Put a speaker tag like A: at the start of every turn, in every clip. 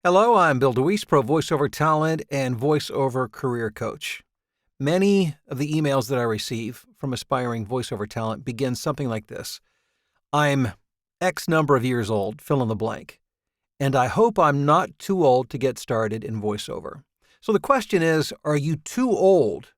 A: Hello, I'm Bill DeWeese, Pro Voiceover Talent and Voiceover Career Coach. Many of the emails that I receive from aspiring voiceover talent begin something like this. I'm X number of years old, fill in the blank, and I hope I'm not too old to get started in voiceover. So the question is, are you too old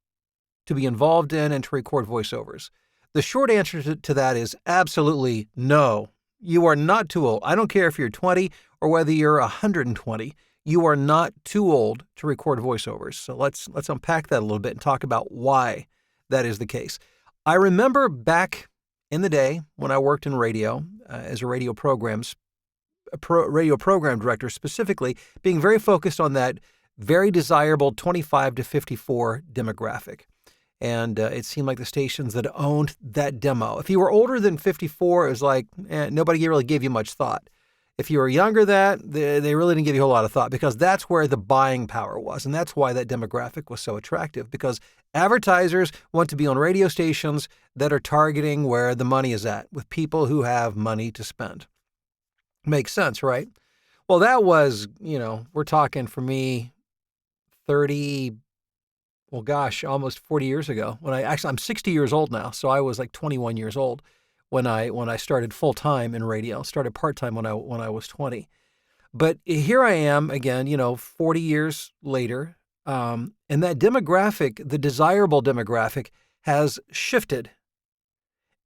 A: to be involved in and to record voiceovers? The short answer to that is absolutely no. You are not too old. I don't care if you're 20 or whether you're 120. You are not too old to record voiceovers. So let's unpack that a little bit and talk about why that is the case. I remember back in the day when I worked in radio as a radio program director, specifically being very focused on that very desirable 25 to 54 demographic. And it seemed like the stations that owned that demo. If you were older than 54, it was like nobody really gave you much thought. If you were younger than that, they really didn't give you a whole lot of thought because that's where the buying power was. And that's why that demographic was so attractive, because advertisers want to be on radio stations that are targeting where the money is at, with people who have money to spend. Makes sense, right? Well, that was, we're talking for me almost 40 years ago. I'm 60 years old now, so I was like 21 years old when I started full time in radio. Started part time when I was 20. But here I am again, 40 years later, and that demographic, the desirable demographic, has shifted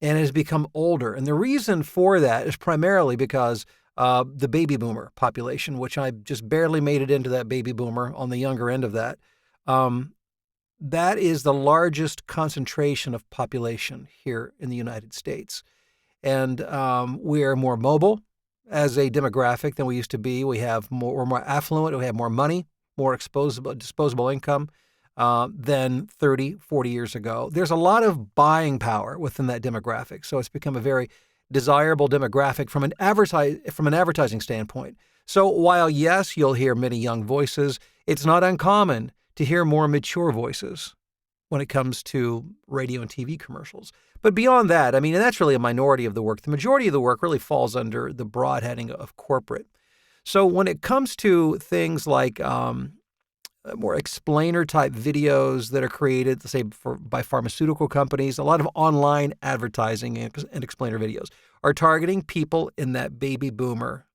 A: and has become older. And the reason for that is primarily because the baby boomer population, which I just barely made it into that baby boomer on the younger end of that. That is the largest concentration of population here in the United States. And we are more mobile as a demographic than we used to be. We're more affluent. We have more money, more disposable income than 30, 40 years ago. There's a lot of buying power within that demographic. So it's become a very desirable demographic from an advertising standpoint. So while, yes, you'll hear many young voices, it's not uncommon to hear more mature voices when it comes to radio and TV commercials. But beyond that, and that's really a minority of the work. The majority of the work really falls under the broad heading of corporate. So when it comes to things like more explainer-type videos that are created, let's say by pharmaceutical companies, a lot of online advertising and explainer videos are targeting people in that baby boomer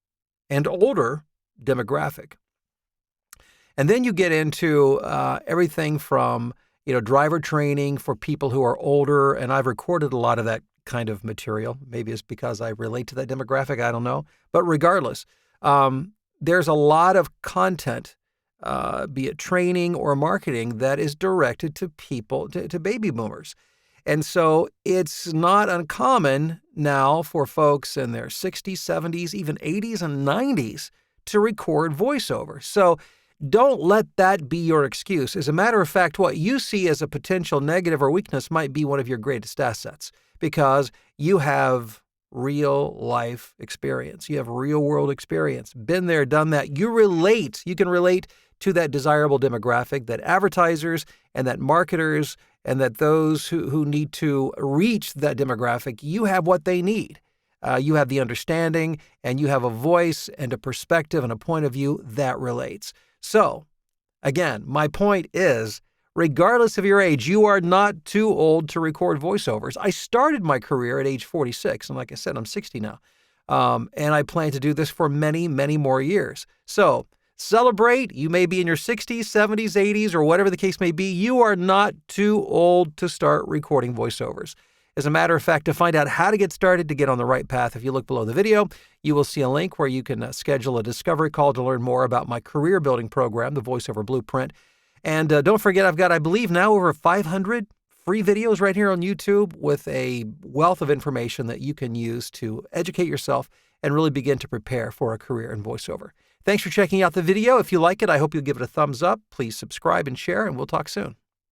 A: and older demographic. And then you get into everything from, driver training for people who are older. And I've recorded a lot of that kind of material. Maybe it's because I relate to that demographic. I don't know. But regardless, there's a lot of content, be it training or marketing, that is directed to people, to baby boomers. And so it's not uncommon now for folks in their 60s, 70s, even 80s and 90s to record voiceover. So don't let that be your excuse. As a matter of fact, what you see as a potential negative or weakness might be one of your greatest assets, because you have real life experience. You have real world experience. Been there, done that. You can relate to that desirable demographic, that advertisers and that marketers and that those who need to reach that demographic, you have what they need. You have the understanding, and you have a voice and a perspective and a point of view that relates. So, again, my point is, regardless of your age, you are not too old to record voiceovers. I started my career at age 46, and like I said, I'm 60 now. And I plan to do this for many, many more years. So, celebrate. You may be in your 60s, 70s, 80s, or whatever the case may be. You are not too old to start recording voiceovers. As a matter of fact, to find out how to get started, to get on the right path, if you look below the video, you will see a link where you can schedule a discovery call to learn more about my career building program, the VoiceOver Blueprint. And don't forget, I've got, I believe now, over 500 free videos right here on YouTube with a wealth of information that you can use to educate yourself and really begin to prepare for a career in voiceover. Thanks for checking out the video. If you like it, I hope you'll give it a thumbs up. Please subscribe and share, and we'll talk soon.